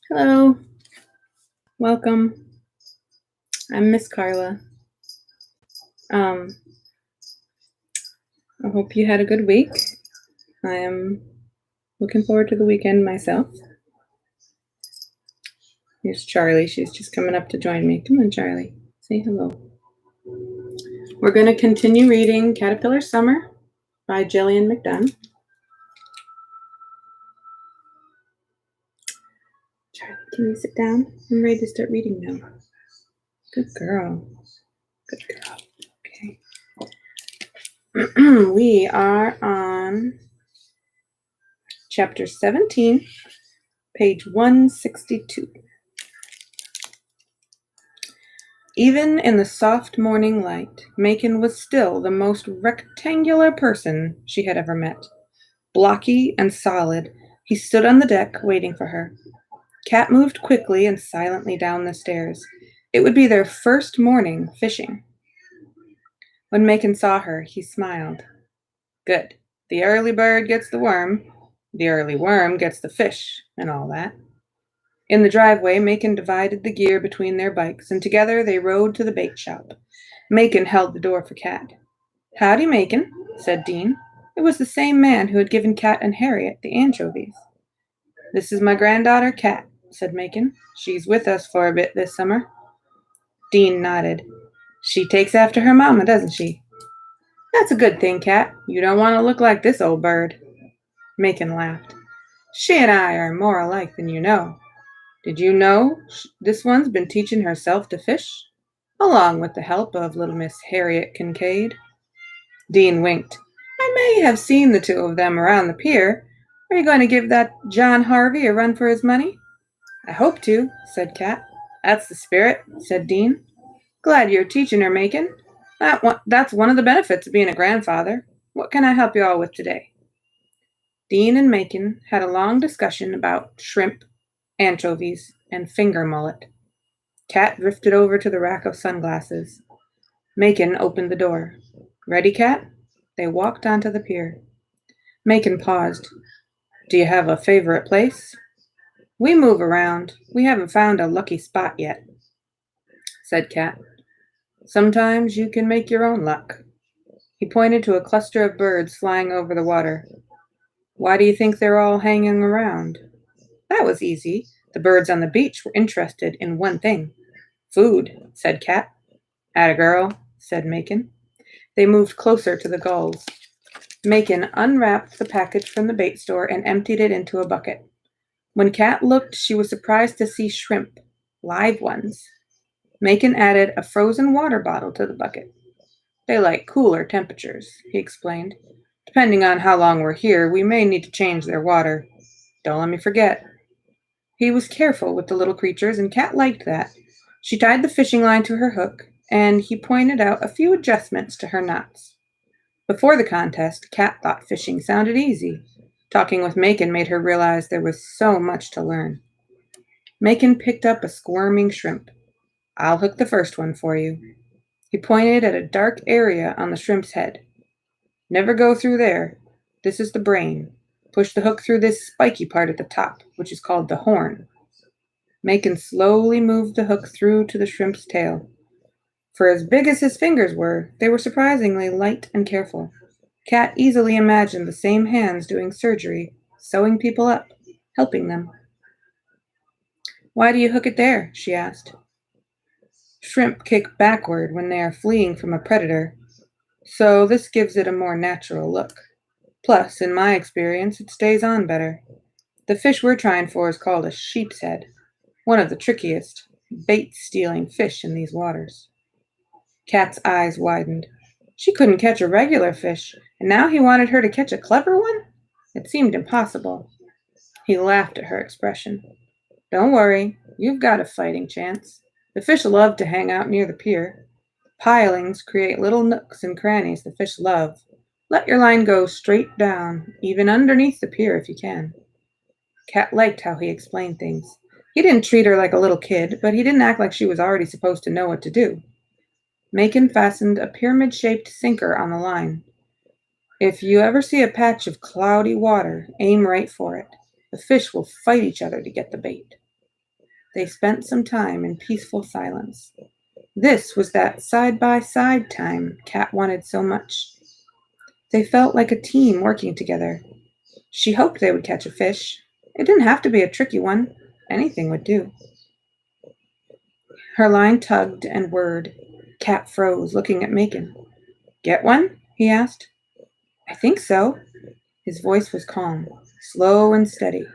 Hello, welcome. I'm Miss Carla. I hope you had a good week. I am looking forward to the weekend myself. Here's Charlie. She's just coming up to join me. Come on, Charlie. Say hello. We're going to continue reading Caterpillar Summer by Gillian McDunn. Charlie, can you sit down? I'm ready to start reading now. Good girl. Good girl. Okay. We are on chapter 17, page 162. Even in the soft morning light, Macon was still the most rectangular person she had ever met. Blocky and solid, he stood on the deck waiting for her. Kat moved quickly and silently down the stairs. It would be their first morning fishing. When Macon saw her, he smiled. Good. The early bird gets the worm. The early worm gets the fish, and all that. In the driveway, Macon divided the gear between their bikes, and together they rode to the bait shop. Macon held the door for Kat. Howdy, Macon, said Dean. It was the same man who had given Kat and Harriet the anchovies. This is my granddaughter, Kat, said Macon. She's with us for a bit this summer. Dean nodded. She takes after her mama, doesn't she? That's a good thing, Kat. You don't want to look like this old bird. Macon laughed. She and I are more alike than you know. Did you know this one's been teaching herself to fish? Along with the help of little Miss Harriet Kincaid. Dean winked. I may have seen the two of them around the pier. Are you going to give that John Harvey a run for his money? I hope to, said Kat. That's the spirit, said Dean. Glad you're teaching her, Macon. That's one of the benefits of being a grandfather. What can I help you all with today? Dean and Macon had a long discussion about shrimp, anchovies, and finger mullet. Kat drifted over to the rack of sunglasses. Macon opened the door. Ready, Kat? They walked onto the pier. Macon paused. Do you have a favorite place? We move around. We haven't found a lucky spot yet, said Kat. Sometimes you can make your own luck. He pointed to a cluster of birds flying over the water. Why do you think they're all hanging around? That was easy. The birds on the beach were interested in one thing. Food, said Kat. Atta girl, said Macon. They moved closer to the gulls. Macon unwrapped the package from the bait store and emptied it into a bucket. When Kat looked, she was surprised to see shrimp, live ones. Macon added a frozen water bottle to the bucket. They like cooler temperatures, he explained. Depending on how long we're here, we may need to change their water. Don't let me forget. He was careful with the little creatures, and Kat liked that. She tied the fishing line to her hook, and he pointed out a few adjustments to her knots. Before the contest, Kat thought fishing sounded easy. Talking with Macon made her realize there was so much to learn. Macon picked up a squirming shrimp. I'll hook the first one for you. He pointed at a dark area on the shrimp's head. Never go through there. This is the brain. Push the hook through this spiky part at the top, which is called the horn. Macon slowly moved the hook through to the shrimp's tail. For as big as his fingers were, they were surprisingly light and careful. Kat easily imagined the same hands doing surgery, sewing people up, helping them. Why do you hook it there? She asked. Shrimp kick backward when they are fleeing from a predator, so this gives it a more natural look. Plus, in my experience, it stays on better. The fish we're trying for is called a sheep's head, one of the trickiest, bait-stealing fish in these waters. Kat's eyes widened. She couldn't catch a regular fish, and now he wanted her to catch a clever one? It seemed impossible. He laughed at her expression. Don't worry, you've got a fighting chance. The fish love to hang out near the pier. Pilings create little nooks and crannies the fish love. Let your line go straight down, even underneath the pier if you can. Kat liked how he explained things. He didn't treat her like a little kid, but he didn't act like she was already supposed to know what to do. Macon fastened a pyramid-shaped sinker on the line. If you ever see a patch of cloudy water, aim right for it. The fish will fight each other to get the bait. They spent some time in peaceful silence. This was that side-by-side time Cat wanted so much. They felt like a team working together. She hoped they would catch a fish. It didn't have to be a tricky one. Anything would do. Her line tugged and whirred. Cat froze, looking at Macon. "Get one?" he asked. "I think so." His voice was calm, slow and steady.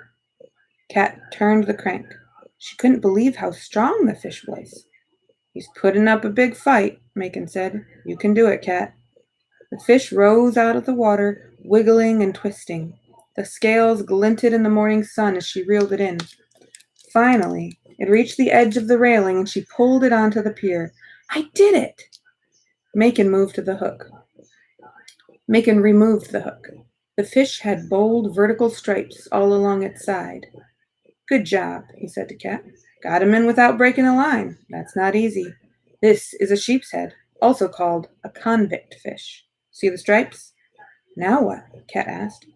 Cat turned the crank. She couldn't believe how strong the fish was. "He's putting up a big fight," Macon said. "You can do it, Cat." The fish rose out of the water, wiggling and twisting. The scales glinted in the morning sun as she reeled it in. Finally, it reached the edge of the railing and she pulled it onto the pier. "I did it!" Macon removed the hook. The fish had bold vertical stripes all along its side. "Good job," he said to Cat. "Got him in without breaking a line. That's not easy. This is a sheep's head, also called a convict fish. See the stripes?" "Now what?" Cat asked.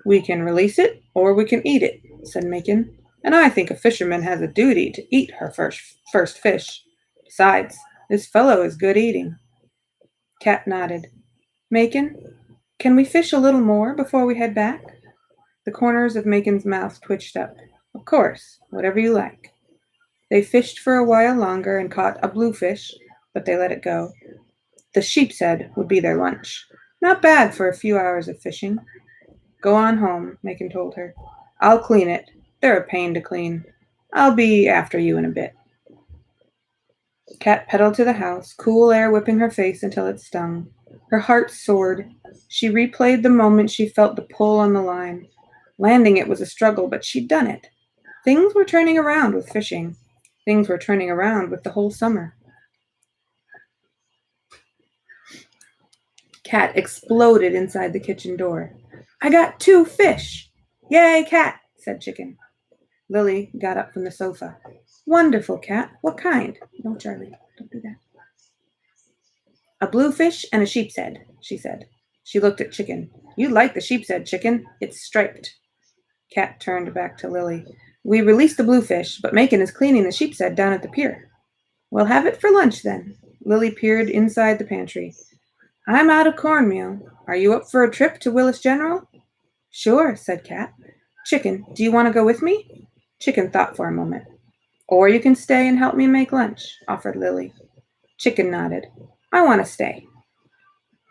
"We can release it, or we can eat it," said Macon. "And I think a fisherman has a duty to eat her first fish. Besides, this fellow is good eating." Cat nodded. "Macon, can we fish a little more before we head back?" The corners of Macon's mouth twitched up. "Of course, whatever you like." They fished for a while longer and caught a bluefish, but they let it go. The sheep's head would be their lunch. Not bad for a few hours of fishing. "Go on home," Macon told her. "I'll clean it. They're a pain to clean. I'll be after you in a bit." Cat pedaled to the house, cool air whipping her face until it stung. Her heart soared. She replayed the moment she felt the pull on the line. Landing it was a struggle, but she'd done it. Things were turning around with fishing. Things were turning around with the whole summer. Cat exploded inside the kitchen door. "I got 2 fish!" "Yay, Cat!" said Chicken. Lily got up from the sofa. "Wonderful, Cat. What kind?" "No, Charlie, don't do that." "A bluefish and a sheep's head," she said. She looked at Chicken. "You like the sheep's head, Chicken. It's striped." Cat turned back to Lily. "We released the bluefish, but Macon is cleaning the sheep's head down at the pier." "We'll have it for lunch, then." Lily peered inside the pantry. "I'm out of cornmeal. Are you up for a trip to Willis General?" "Sure," said Cat. "Chicken, do you want to go with me?" Chicken thought for a moment. "Or you can stay and help me make lunch," offered Lily. Chicken nodded. "I want to stay."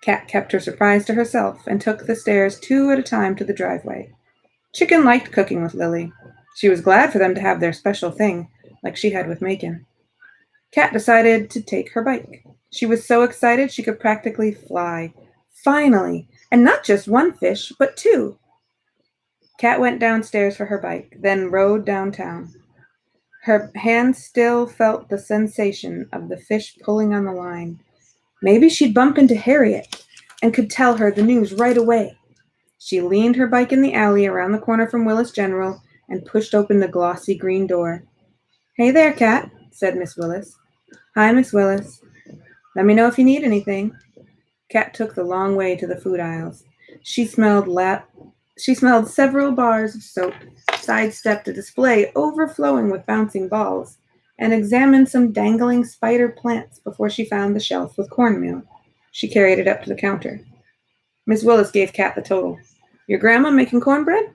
Cat kept her surprise to herself and took the stairs 2 at a time to the driveway. Chicken liked cooking with Lily. She was glad for them to have their special thing, like she had with Macon. Cat decided to take her bike. She was so excited she could practically fly. Finally! And not just 1 fish, but 2. Cat went downstairs for her bike, then rode downtown. Her hand still felt the sensation of the fish pulling on the line. Maybe she'd bump into Harriet and could tell her the news right away. She leaned her bike in the alley around the corner from Willis General and pushed open the glossy green door. "Hey there, Cat," said Miss Willis. "Hi, Miss Willis. Let me know if you need anything." Cat took the long way to the food aisles. She smelled several bars of soap, sidestepped a display overflowing with bouncing balls, and examined some dangling spider plants before she found the shelf with cornmeal. She carried it up to the counter. Miss Willis gave Cat the total. "Your grandma making cornbread?"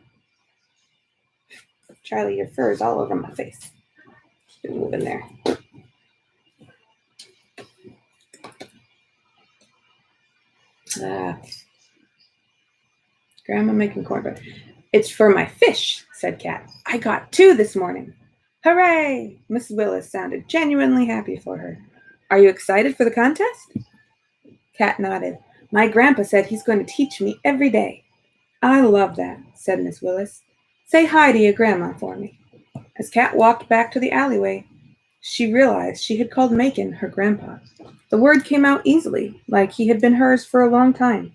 "Charlie, your fur is all over my face." Just move in there. Grandma making cornbread. "It's for my fish," said Cat. "I got 2 this morning." "Hooray!" Miss Willis sounded genuinely happy for her. "Are you excited for the contest?" Cat nodded. "My grandpa said he's going to teach me every day." "I love that," said Miss Willis. "Say hi to your grandma for me." As Cat walked back to the alleyway, she realized she had called Macon her grandpa. The word came out easily, like he had been hers for a long time.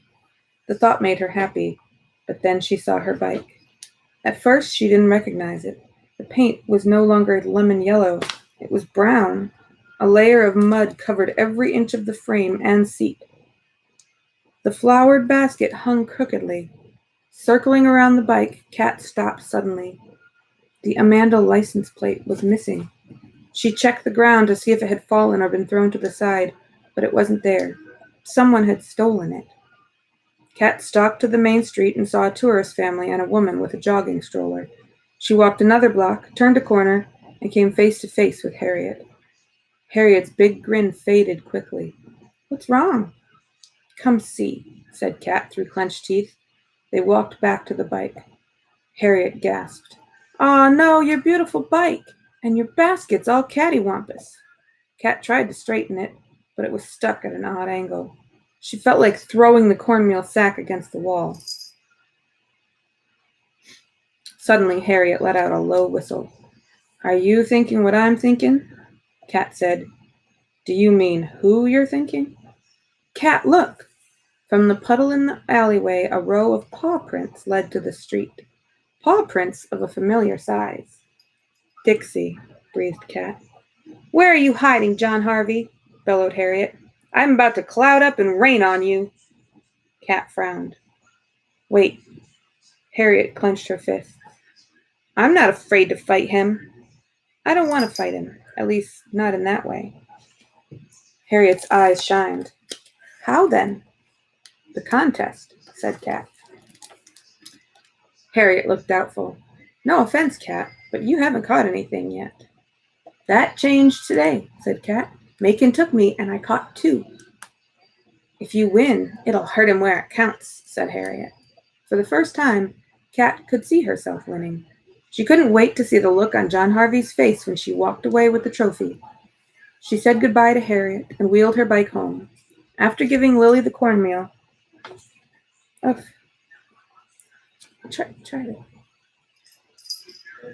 The thought made her happy, but then she saw her bike. At first, she didn't recognize it. The paint was no longer lemon yellow. It was brown. A layer of mud covered every inch of the frame and seat. The flowered basket hung crookedly. Circling around the bike, Cat stopped suddenly. The Amanda license plate was missing. She checked the ground to see if it had fallen or been thrown to the side, but it wasn't there. Someone had stolen it. Kat stalked to the main street and saw a tourist family and a woman with a jogging stroller. She walked another block, turned a corner, and came face to face with Harriet. Harriet's big grin faded quickly. "What's wrong?" "Come see," said Kat through clenched teeth. They walked back to the bike. Harriet gasped. "Aw, no, your beautiful bike! And your basket's all cattywampus." Kat tried to straighten it, but it was stuck at an odd angle. She felt like throwing the cornmeal sack against the wall. Suddenly, Harriet let out a low whistle. "Are you thinking what I'm thinking?" Kat said. "Do you mean who you're thinking?" "Kat, look!" From the puddle in the alleyway, a row of paw prints led to the street. Paw prints of a familiar size. "Dixie," breathed Kat. "Where are you hiding, John Harvey?" bellowed Harriet. "I'm about to cloud up and rain on you." Kat frowned. "Wait." Harriet clenched her fists. "I'm not afraid to fight him." "I don't want to fight him, at least not in that way." Harriet's eyes shined. "How then?" "The contest," said Kat. Harriet looked doubtful. "No offense, Kat, but you haven't caught anything yet." "That changed today," said Kat. "Macon took me, and I caught 2. "If you win, it'll hurt him where it counts," said Harriet. For the first time, Kat could see herself winning. She couldn't wait to see the look on John Harvey's face when she walked away with the trophy. She said goodbye to Harriet and wheeled her bike home. After giving Lily the cornmeal,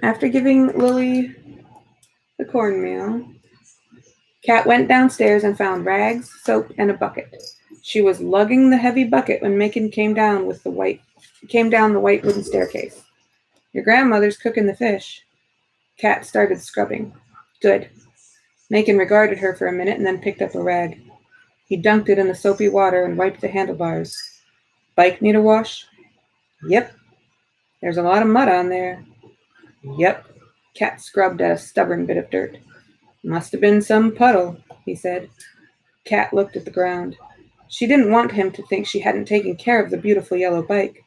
After giving Lily the cornmeal, Kat went downstairs and found rags, soap, and a bucket. She was lugging the heavy bucket when Macon came down the white wooden staircase. "Your grandmother's cooking the fish." Kat started scrubbing. "Good." Macon regarded her for a minute and then picked up a rag. He dunked it in the soapy water and wiped the handlebars. "Bike need a wash?" "Yep." "There's a lot of mud on there." "Yep." Kat scrubbed at a stubborn bit of dirt. "Must have been some puddle," he said. Kat looked at the ground. She didn't want him to think she hadn't taken care of the beautiful yellow bike.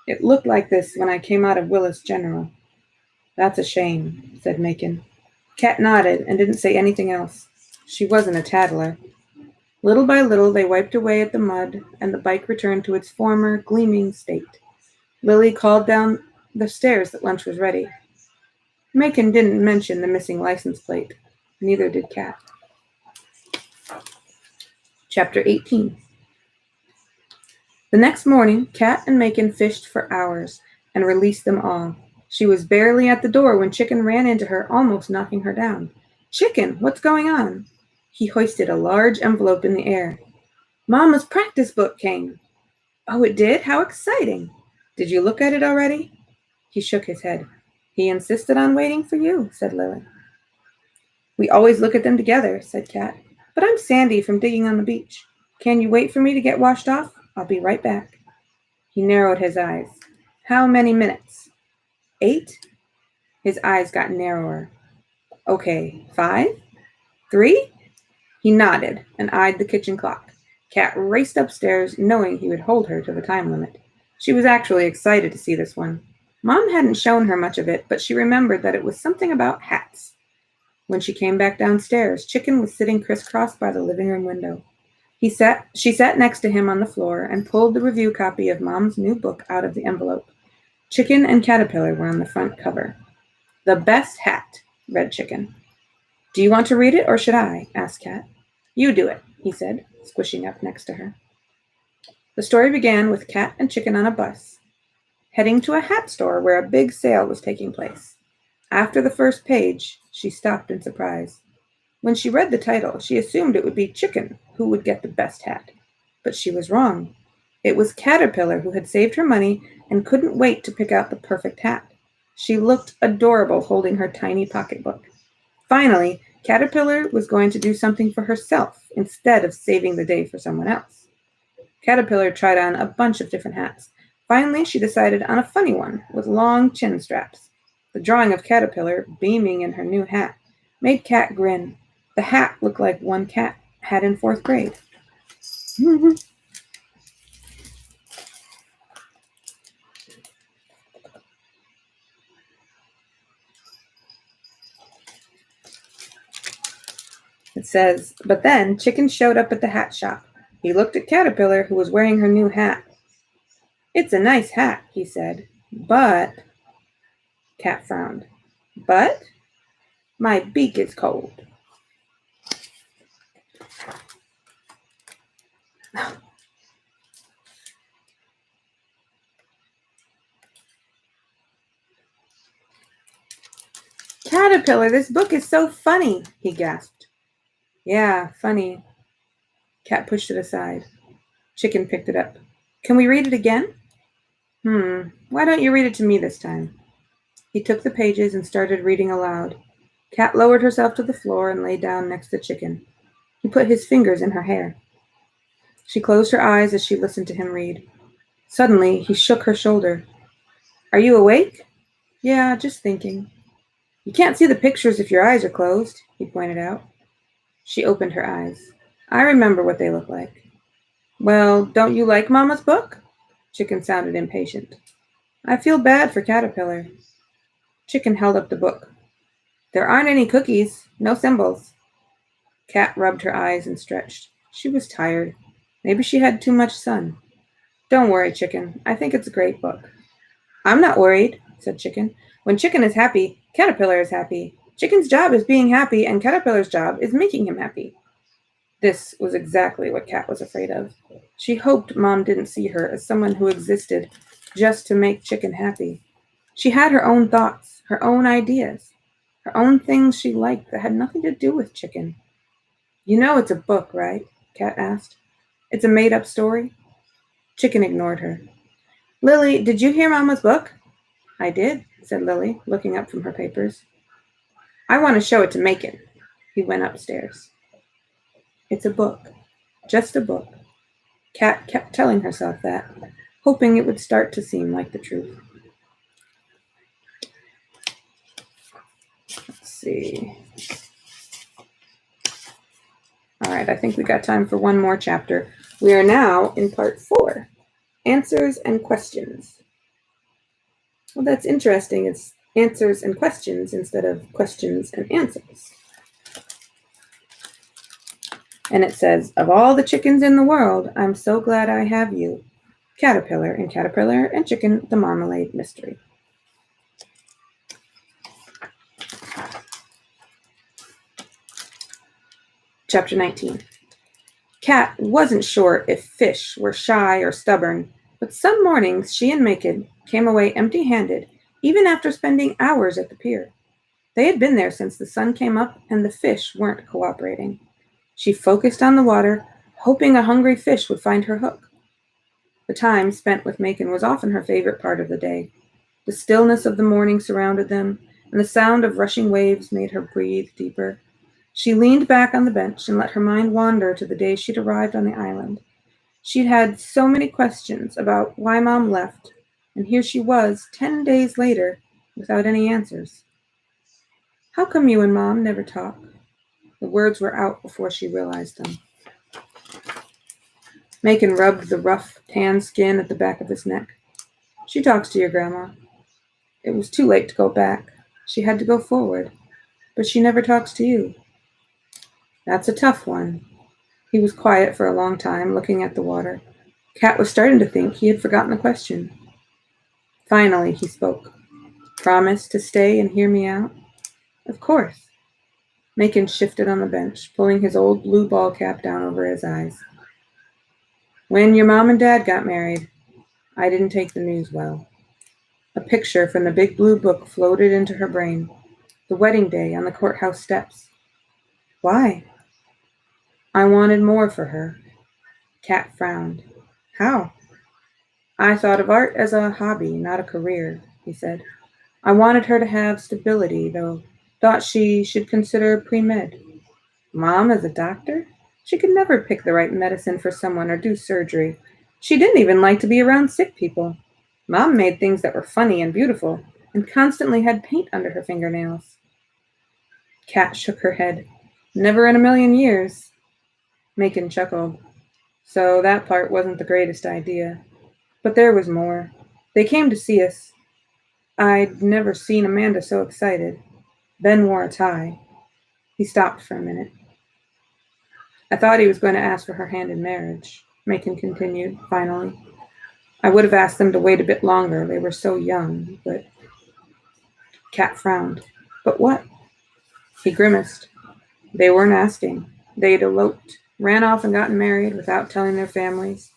"It looked like this when I came out of Willis General." "That's a shame," said Macon. Kat nodded and didn't say anything else. She wasn't a tattler. Little by little, they wiped away at the mud, and the bike returned to its former, gleaming state. Lily called down the stairs that lunch was ready. Macon didn't mention the missing license plate. Neither did Kat. Chapter 18. The next morning, Kat and Macon fished for hours and released them all. She was barely at the door when Chicken ran into her, almost knocking her down. "Chicken, what's going on?" He hoisted a large envelope in the air. "Mama's practice book came." "Oh, it did? How exciting!" "Did you look at it already?" He shook his head. "He insisted on waiting for you," said Lily. "We always look at them together," said Kat. "But I'm sandy from digging on the beach. Can you wait for me to get washed off? I'll be right back." He narrowed his eyes. "How many minutes?" 8? His eyes got narrower. "Okay, 5? 3? He nodded and eyed the kitchen clock. Kat raced upstairs, knowing he would hold her to the time limit. She was actually excited to see this one. Mom hadn't shown her much of it, but she remembered that it was something about hats. When she came back downstairs, Chicken was sitting crisscrossed by the living room window. She sat next to him on the floor and pulled the review copy of Mom's new book out of the envelope. Chicken and Caterpillar were on the front cover. "The Best Hat," read Chicken. "Do you want to read it, or should I?" asked Kat. "You do it," he said, squishing up next to her. The story began with Kat and Chicken on a bus, heading to a hat store where a big sale was taking place. After the first page, she stopped in surprise. When she read the title, she assumed it would be Chicken who would get the best hat. But she was wrong. It was Caterpillar who had saved her money and couldn't wait to pick out the perfect hat. She looked adorable holding her tiny pocketbook. Finally, Caterpillar was going to do something for herself instead of saving the day for someone else. Caterpillar tried on a bunch of different hats. Finally, she decided on a funny one with long chin straps. The drawing of Caterpillar, beaming in her new hat, made Cat grin. The hat looked like one Cat had in 4th grade. It says, but then Chicken showed up at the hat shop. He looked at Caterpillar, who was wearing her new hat. It's a nice hat, he said, but... Cat frowned. But? My beak is cold. Caterpillar, this book is so funny, he gasped. Yeah, funny. Cat pushed it aside. Chicken picked it up. Can we read it again? Why don't you read it to me this time? He took the pages and started reading aloud. Cat lowered herself to the floor and lay down next to Chicken. He put his fingers in her hair. She closed her eyes as she listened to him read. Suddenly, he shook her shoulder. Are you awake? Yeah, just thinking. You can't see the pictures if your eyes are closed, he pointed out. She opened her eyes. I remember what they look like. Well, don't you like Mama's book? Chicken sounded impatient. I feel bad for Caterpillar. Chicken held up the book. There aren't any cookies, no symbols. Cat rubbed her eyes and stretched. She was tired. Maybe she had too much sun. Don't worry, Chicken. I think it's a great book. I'm not worried, said Chicken. When Chicken is happy, Caterpillar is happy. Chicken's job is being happy, and Caterpillar's job is making him happy. This was exactly what Cat was afraid of. She hoped Mom didn't see her as someone who existed just to make Chicken happy. She had her own thoughts, her own ideas, her own things she liked that had nothing to do with Chicken. You know it's a book, right? Cat asked. It's a made-up story? Chicken ignored her. Lily, did you hear Mama's book? I did, said Lily, looking up from her papers. I want to show it to Macon. He went upstairs. It's a book. Just a book. Cat kept telling herself that, hoping it would start to seem like the truth. Let's see. All right, I think we got time for one more chapter. We are now in part 4, Answers and Questions. Well, that's interesting. It's answers and questions instead of questions and answers. And it says, of all the chickens in the world, I'm so glad I have you. Caterpillar and Chicken, the Marmalade Mystery. Chapter 19. Cat wasn't sure if fish were shy or stubborn, but some mornings she and Macon came away empty-handed, even after spending hours at the pier. They had been there since the sun came up, and the fish weren't cooperating. She focused on the water, hoping a hungry fish would find her hook. The time spent with Macon was often her favorite part of the day. The stillness of the morning surrounded them, and the sound of rushing waves made her breathe deeper. She leaned back on the bench and let her mind wander to the day she'd arrived on the island. She'd had so many questions about why Mom left, and here she was, 10 days later, without any answers. How come you and Mom never talk? The words were out before she realized them. Macon rubbed the rough, tan skin at the back of his neck. She talks to your grandma. It was too late to go back. She had to go forward. But she never talks to you. That's a tough one. He was quiet for a long time, looking at the water. Cat was starting to think he had forgotten the question. Finally, he spoke. Promise to stay and hear me out? Of course. Macon shifted on the bench, pulling his old blue ball cap down over his eyes. When your mom and dad got married, I didn't take the news well. A picture from the big blue book floated into her brain. The wedding day on the courthouse steps. Why? I wanted more for her. Cat frowned. How? I thought of art as a hobby, not a career, he said. I wanted her to have stability, though. Thought she should consider pre-med. Mom as a doctor? She could never pick the right medicine for someone or do surgery. She didn't even like to be around sick people. Mom made things that were funny and beautiful, and constantly had paint under her fingernails. Kat shook her head. Never in a million years. Macon chuckled. So that part wasn't the greatest idea. But there was more. They came to see us. I'd never seen Amanda so excited. Ben wore a tie. He stopped for a minute. I thought he was going to ask for her hand in marriage, Macon continued, finally. I would have asked them to wait a bit longer. They were so young, but... Kat frowned. But what? He grimaced. They weren't asking. They'd eloped, ran off and gotten married without telling their families.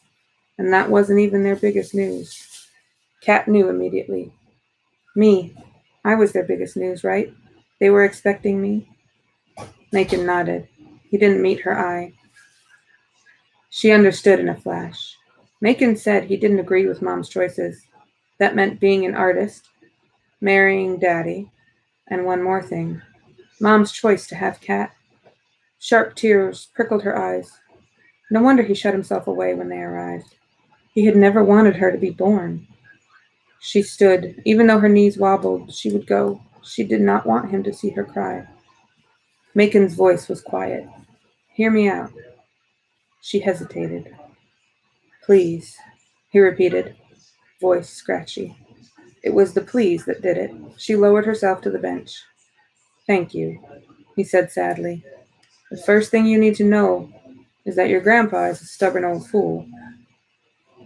And that wasn't even their biggest news. Kat knew immediately. Me. I was their biggest news, right? They were expecting me. Macon nodded. He didn't meet her eye. She understood in a flash. Macon said he didn't agree with Mom's choices. That meant being an artist, marrying Daddy, and one more thing. Mom's choice to have Kat. Sharp tears prickled her eyes. No wonder he shut himself away when they arrived. He had never wanted her to be born. She stood. Even though her knees wobbled, she would go. She did not want him to see her cry. Macon's voice was quiet. Hear me out. She hesitated. Please, he repeated, voice scratchy. It was the please that did it. She lowered herself to the bench. Thank you, he said sadly. The first thing you need to know is that your grandpa is a stubborn old fool.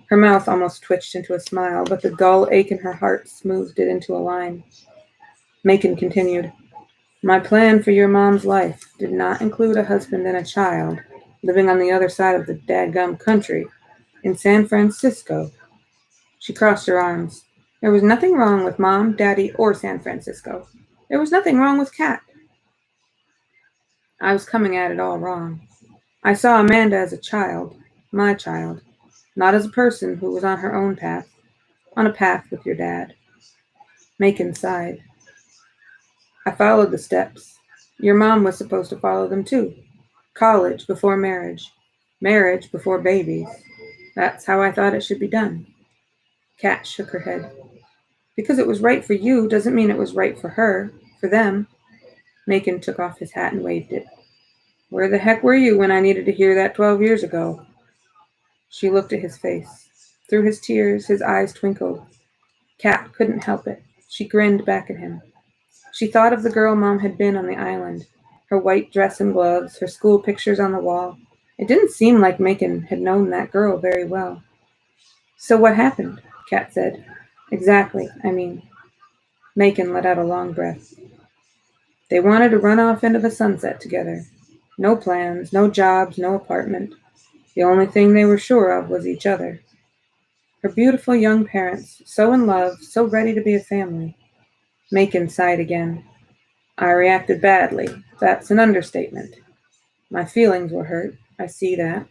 Her mouth almost twitched into a smile, but the dull ache in her heart smoothed it into a line. Macon continued, My plan for your mom's life did not include a husband and a child living on the other side of the dadgum country, in San Francisco. She crossed her arms. There was nothing wrong with Mom, Daddy, or San Francisco. There was nothing wrong with Kat. I was coming at it all wrong. I saw Amanda as a child, my child, not as a person who was on her own path, on a path with your dad. Macon sighed. I followed the steps. Your mom was supposed to follow them too. College before marriage. Marriage before babies. That's how I thought it should be done. Kat shook her head. Because it was right for you doesn't mean it was right for her, for them. Macon took off his hat and waved it. Where the heck were you when I needed to hear that 12 years ago? She looked at his face. Through his tears, his eyes twinkled. Kat couldn't help it. She grinned back at him. She thought of the girl Mom had been on the island, her white dress and gloves, her school pictures on the wall. It didn't seem like Macon had known that girl very well. So what happened? Kat said. Exactly, Macon let out a long breath. They wanted to run off into the sunset together. No plans, no jobs, no apartment. The only thing they were sure of was each other. Her beautiful young parents, so in love, so ready to be a family. Macon sighed again. I reacted badly. That's an understatement. My feelings were hurt. I see that.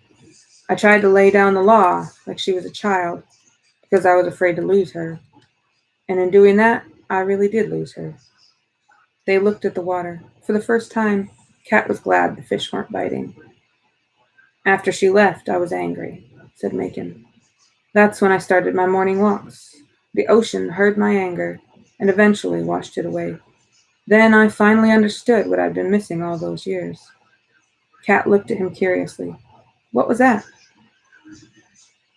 I tried to lay down the law like she was a child because I was afraid to lose her. And in doing that, I really did lose her. They looked at the water. For the first time, Kat was glad the fish weren't biting. After she left, I was angry, said Macon. That's when I started my morning walks. The ocean heard my anger and eventually washed it away. Then I finally understood what I'd been missing all those years. Kat looked at him curiously. What was that?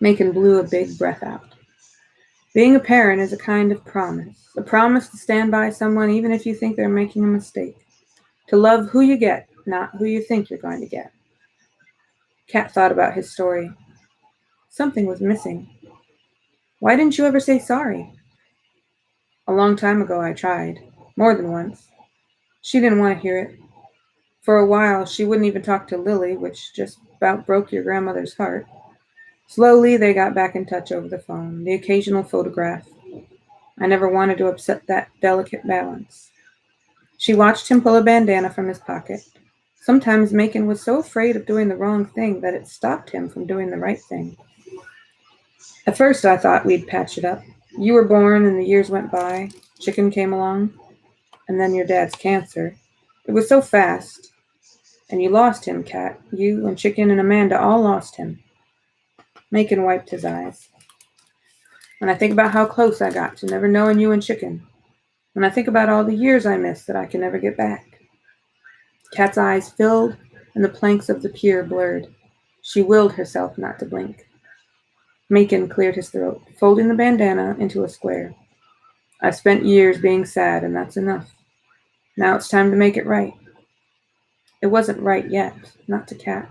Macon blew a big breath out. Being a parent is a kind of promise. A promise to stand by someone even if you think they're making a mistake. To love who you get, not who you think you're going to get. Kat thought about his story. Something was missing. Why didn't you ever say sorry? A long time ago I tried. More than once. She didn't want to hear it. For a while, she wouldn't even talk to Lily, which just about broke your grandmother's heart. Slowly, they got back in touch over the phone, the occasional photograph. I never wanted to upset that delicate balance. She watched him pull a bandana from his pocket. Sometimes Macon was so afraid of doing the wrong thing that it stopped him from doing the right thing. At first, I thought we'd patch it up. You were born and the years went by. Chicken came along. And then your dad's cancer. It was so fast. And you lost him, Kat. You and Chicken and Amanda all lost him. Macon wiped his eyes. When I think about how close I got to never knowing you and Chicken, When I think about all the years I missed that I can never get back. Kat's eyes filled and the planks of the pier blurred. She willed herself not to blink. Macon cleared his throat, folding the bandana into a square. I've spent years being sad, and that's enough. Now it's time to make it right. It wasn't right yet, not to Kat.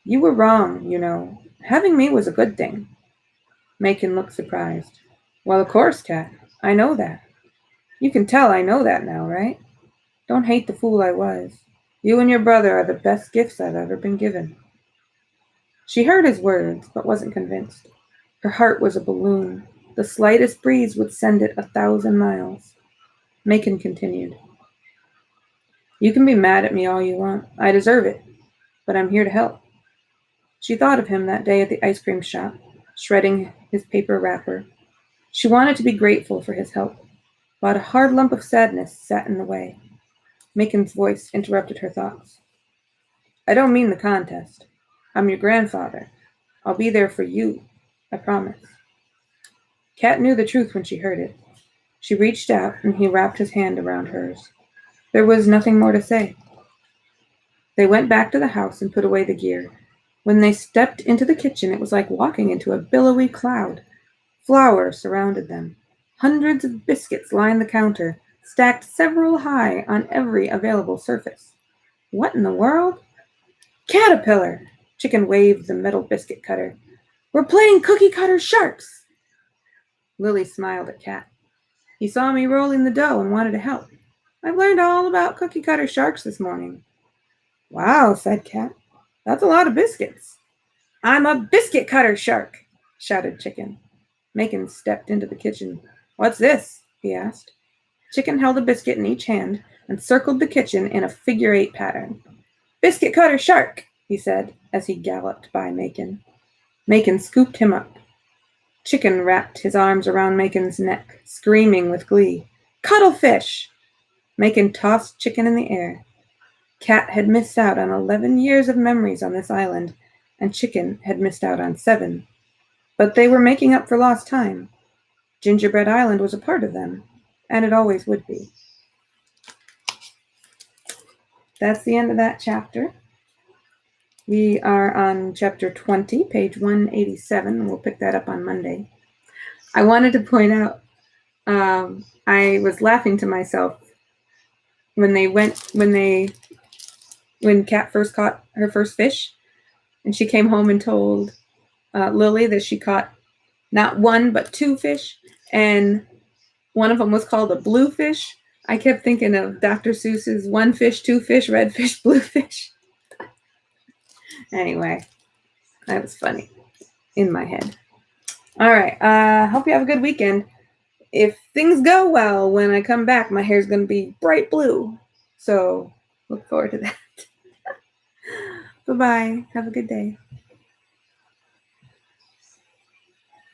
You were wrong, you know. Having me was a good thing. Macon looked surprised. Well, of course, Kat. I know that. You can tell I know that now, right? Don't hate the fool I was. You and your brother are the best gifts I've ever been given. She heard his words, but wasn't convinced. Her heart was a balloon. The slightest breeze would send it 1,000 miles. Macon continued. You can be mad at me all you want. I deserve it. But I'm here to help. She thought of him that day at the ice cream shop, shredding his paper wrapper. She wanted to be grateful for his help, but a hard lump of sadness sat in the way. Macon's voice interrupted her thoughts. I don't mean the contest. I'm your grandfather. I'll be there for you. I promise. Kat knew the truth when she heard it. She reached out and he wrapped his hand around hers. There was nothing more to say. They went back to the house and put away the gear. When they stepped into the kitchen, it was like walking into a billowy cloud. Flowers surrounded them. Hundreds of biscuits lined the counter, stacked several high on every available surface. What in the world? Caterpillar! Chicken waved the metal biscuit cutter. We're playing cookie cutter sharks! Lily smiled at Kat. He saw me rolling the dough and wanted to help. I've learned all about cookie cutter sharks this morning. Wow, said Kat. That's a lot of biscuits. I'm a biscuit cutter shark, shouted Chicken. Macon stepped into the kitchen. What's this? He asked. Chicken held a biscuit in each hand and circled the kitchen in a figure-8 pattern. Biscuit cutter shark, he said as he galloped by Macon. Macon scooped him up. Chicken wrapped his arms around Macon's neck, screaming with glee. Cuttlefish! Macon tossed Chicken in the air. Kat had missed out on 11 years of memories on this island, and Chicken had missed out on 7. But they were making up for lost time. Gingerbread Island was a part of them, and it always would be. That's the end of that chapter. We are on chapter 20, page 187, and we'll pick that up on Monday. I wanted to point out, I was laughing to myself when Kat first caught her first fish, and she came home and told Lily that she caught not 1 but 2 fish, and one of them was called a blue fish. I kept thinking of Dr. Seuss's 1 fish, 2 fish, red fish, blue fish. Anyway, that was funny in my head. All right, hope you have a good weekend. If things go well, when I come back, my hair's going to be bright blue. So look forward to that. Bye-bye. Have a good day.